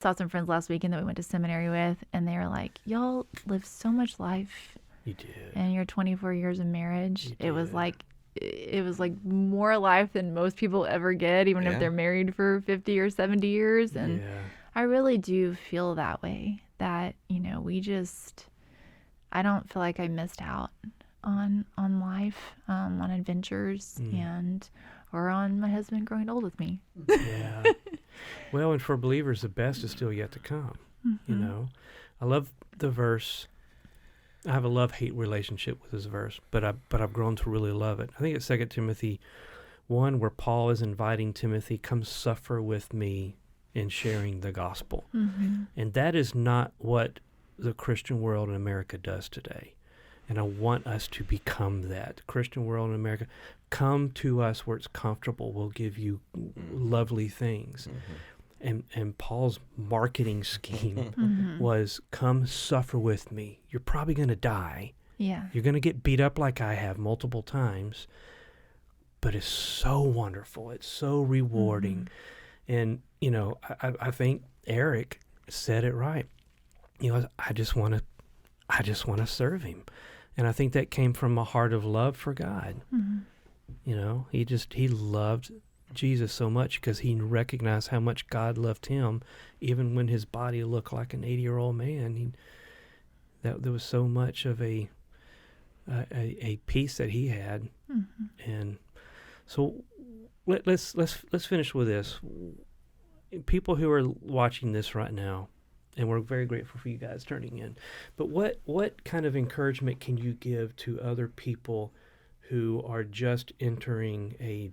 saw some friends last weekend that we went to seminary with, and they were like, y'all live so much life You did. in your 24 years of marriage. You It was did. like more life than most people ever get, even if Yeah. they're married for 50 or 70 years. And Yeah. I really do feel that way, that, I don't feel like I missed out on life, on adventures, or on my husband growing old with me. Yeah. Well, and for believers, the best is still yet to come. You know, I love the verse. I have a love-hate relationship with this verse, but I've grown to really love it. I think it's 2 Timothy 1, where Paul is inviting Timothy, come suffer with me in sharing the gospel. And that is not what the Christian world in America does today. And I want us to become that. The Christian world in America, come to us where it's comfortable. We'll give you lovely things. And Paul's marketing scheme was, come suffer with me. You're probably going to die. Yeah. You're going to get beat up like I have multiple times. But it's so wonderful. It's so rewarding. And, I think Eric said it right. I just want to serve him. And I think that came from a heart of love for God. He loved Jesus so much because he recognized how much God loved him, even when his body looked like an 80-year-old man. There was so much of a peace that he had. And so let's finish with this. People who are watching this right now, and we're very grateful for you guys turning in, but what kind of encouragement can you give to other people who are just entering a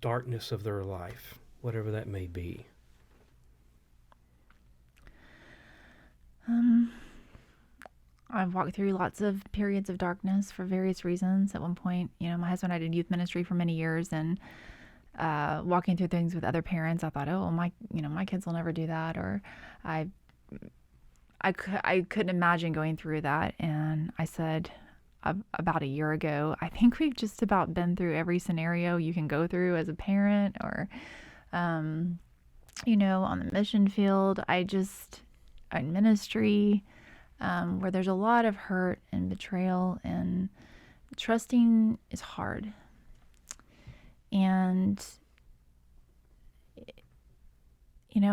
darkness of their life, whatever that may be? I've walked through lots of periods of darkness for various reasons. At one point, my husband and I did youth ministry for many years, and walking through things with other parents, I thought, oh, well, my kids will never do that, or I couldn't imagine going through that. And I said about a year ago, I think we've just about been through every scenario you can go through as a parent, or on the mission field. In ministry, where there's a lot of hurt and betrayal, and trusting is hard. And,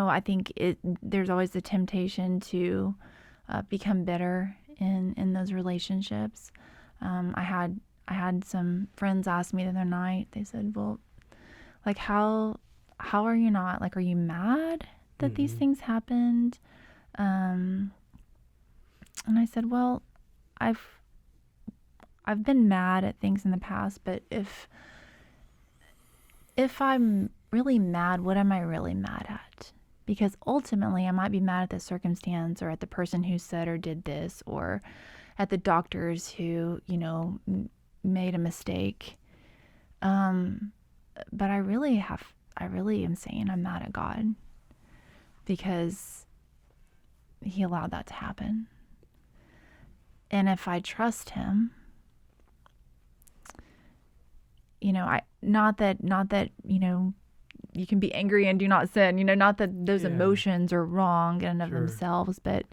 I think there's always the temptation to become bitter in those relationships. I had some friends ask me the other night. They said, well, like, how are you not, like, are you mad that these things happened? And I said, well, I've been mad at things in the past, but if I'm really mad, what am I really mad at? Because ultimately I might be mad at the circumstance, or at the person who said or did this, or at the doctors who, made a mistake. But I really am saying I'm mad at God because he allowed that to happen. And if I trust him, not that, you can be angry and do not sin, not that those emotions are wrong in and of themselves, but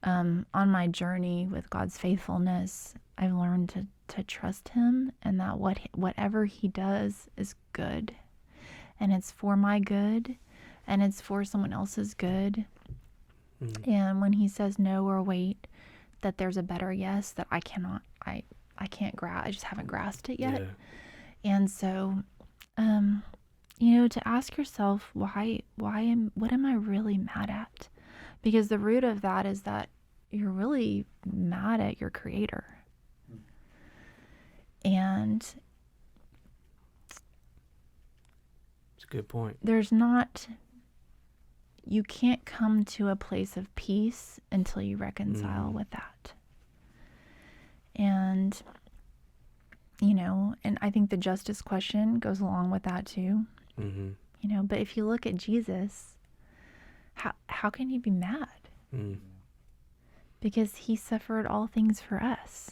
on my journey with God's faithfulness, I've learned to trust him, and that whatever he does is good, and it's for my good, and it's for someone else's good. And when he says no or wait, that there's a better yes that I can't grasp. I just haven't grasped it yet. And so, to ask yourself, what am I really mad at? Because the root of that is that you're really mad at your Creator. And It's a good point. You can't come to a place of peace until you reconcile with that. And, and I think the justice question goes along with that too. But if you look at Jesus, how can you be mad? Because he suffered all things for us.